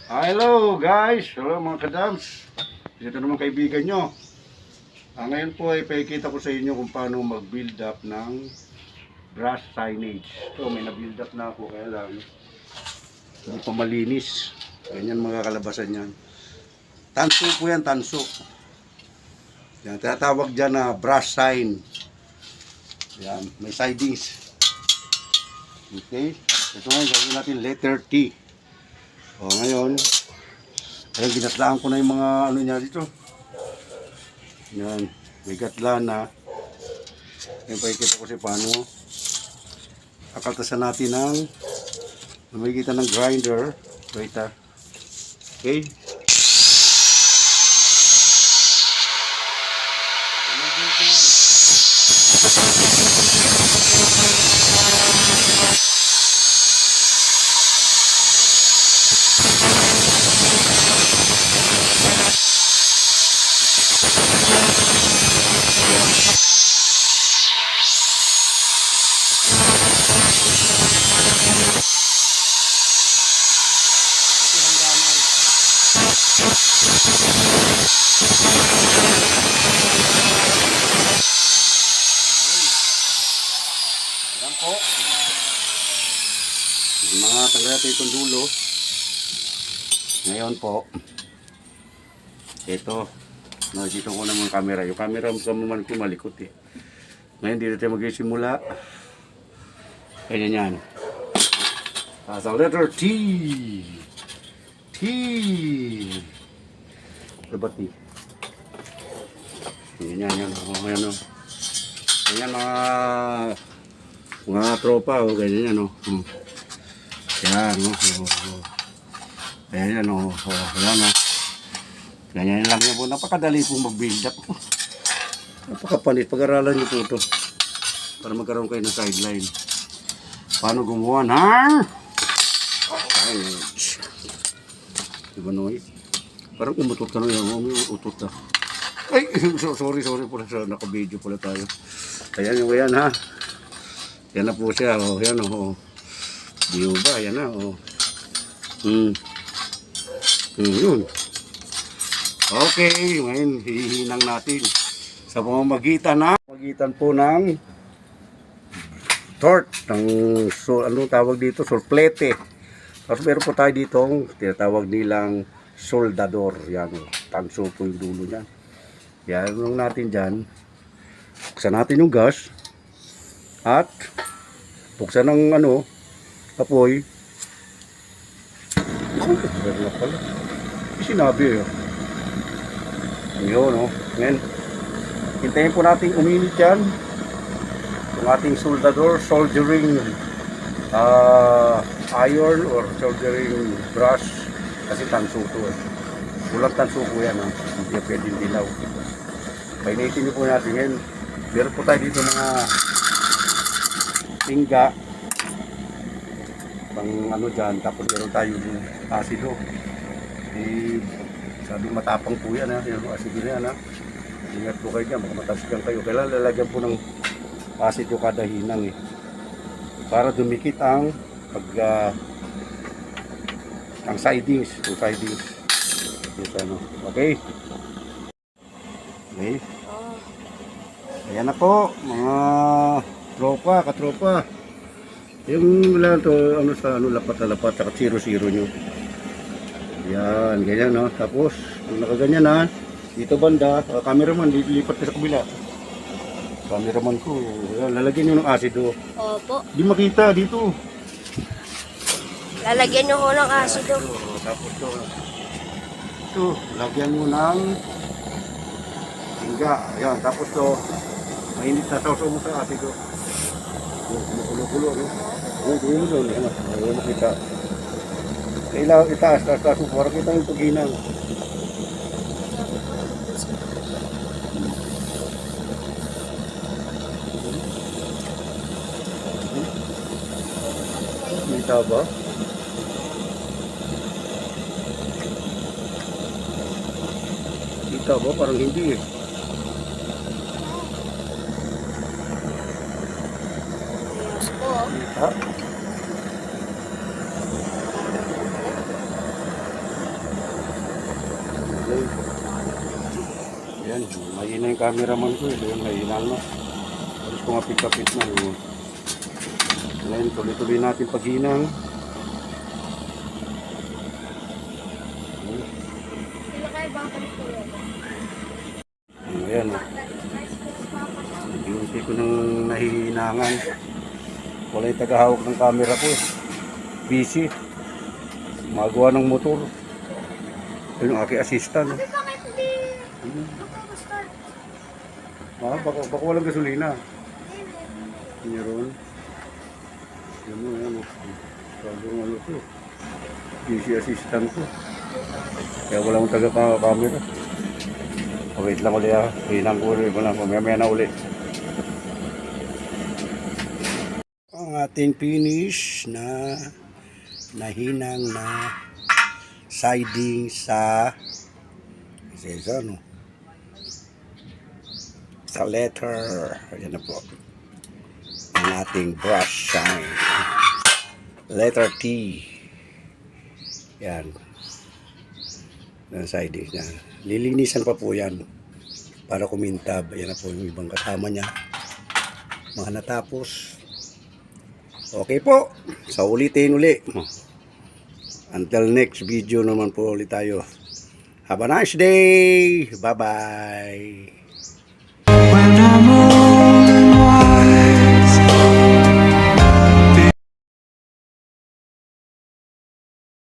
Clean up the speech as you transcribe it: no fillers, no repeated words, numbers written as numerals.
Hello guys! Hello mga kadams! Ito naman kaibigan nyo. Ngayon po ay pakikita ko sa inyo kung paano mag-build up ng brass signage. Ito may na-build up na ako kaya lang hindi pa malinis. Ganyan mga kalabasan yan. Tanso po yan, tanso. Yan, tinatawag dyan na brass sign. Yan, may sidings. Okay? Ito ngayon gawin natin letter T. O ngayon, ayun, ginatlaan ko na yung mga ano niya dito. Yan, may gatla na. Ngayon, pakikita ko si paano. Akaltasan natin ng makikita ng grinder. Wait ha. Okay. Ayan po. Yung mga tanggal natin itong dulo. Ngayon po, ito, dito ko naman camera. Yung camera mo ko malikot eh. Ngayon dito tayo magsisimula. Ganyan yan. Sa letter T. T. Ito ba T? Ganyan yan. Ayan o. Ganyan mga tropa o. Ganyan yan o. Yan o. Ganyan yan o. Yan o. Ganyan lang yan po. Napakadali po mag-build up. Napakapalit. Pag-aralan nyo po ito. Para magkaroon kayo ng sideline. Paano gumawa ng signage? Diba Noy? Parang umutot ka na yan. Umutot na. Ay! Sorry pala. Naka-video pala tayo. Ayan yung yan ha. Yan na po siya. O, yan o. Di ba? Yan na o. Yun. Okay. Ngayon, hihinang natin. Sa pamamagitan po ng tort. Ano tawag dito? Sorplete. Tapos meron po tayo ditong tinatawag nilang soldador. Yan. Tanso po yung dulo niya. Yan lang natin dyan. Buksan natin yung gas. At buksan ng apoy. Meron na pala. Sinabi eh. Yun o. Ngayon, hintayin po natin uminit yan. Yung ating soldador, soldering iron or soldering brush. Kasi tanso to eh. Bulang tanso po yan. Hindi pwedeng dilaw. Painitin nyo po natin yan. Meron po tayo dito mga tingga. Pang dyan. Tapos meron tayo yung asido. Sabi matapang po yan ha. Yung asido na yan ha. Ingat po kayo dyan. Baka matasigan kayo. Kailangan lalagyan po ng asido kada hinang eh. Para dumikit ang ang sidings. Yung sidings. Okay. Okay. Ayan na po, mga tropa, katropa. Yung wala to, lapat na lapat, saka zero nyo. Ayan, ganyan no. Tapos, kung nakaganyan na, dito banda, cameraman, lilipat ka sa kabila. Cameraman ko, ayan, lalagyan nyo ng asido. Opo. Di makita, dito. Lalagyan nyo ko ng asido. Tapos ito, lagyan mo ng tingga. Ayan, tapos to, mainit na sausaw mo sa asido. Kumukulo-kulo, no? Kumukulo, no? Ayaw makita. Kailangan itaas mo para kita yung paghinang. Kita ba? Kita ba? Parang hindi eh. Kita? Ayan, mahina yung cameraman ko. Yun, mahina na. Tapos kumapit-kapit na. Yun. Ngayon, tuloy-tuloy natin paghinang. Ayan, hindi ko nang nahihinangan. Wala yung tagahawak ng camera ko. Busy. Magawa ng motor. Yun yung aking assistant. Baka walang gasolina. Meron. Yun mo, yan. Sabong ano ko. Busy assistant ko. Kaya wala akong taga-camera. Wait lang ulit ha. Hinang ko ulit. Mamaya na ulit. Ang ating finish na nahinang na siding sa ano? Sa letter. Ayan na po. Ang ating brush sign. Letter T. Yan. Ang siding niya. Lilinisan pa po yan para kumintab. Ayan na po yung ibang kasama niya. Mga natapos. Okay po. Sa ulitin uli. Until next video naman po ulit tayo. Have a nice day. Bye-bye.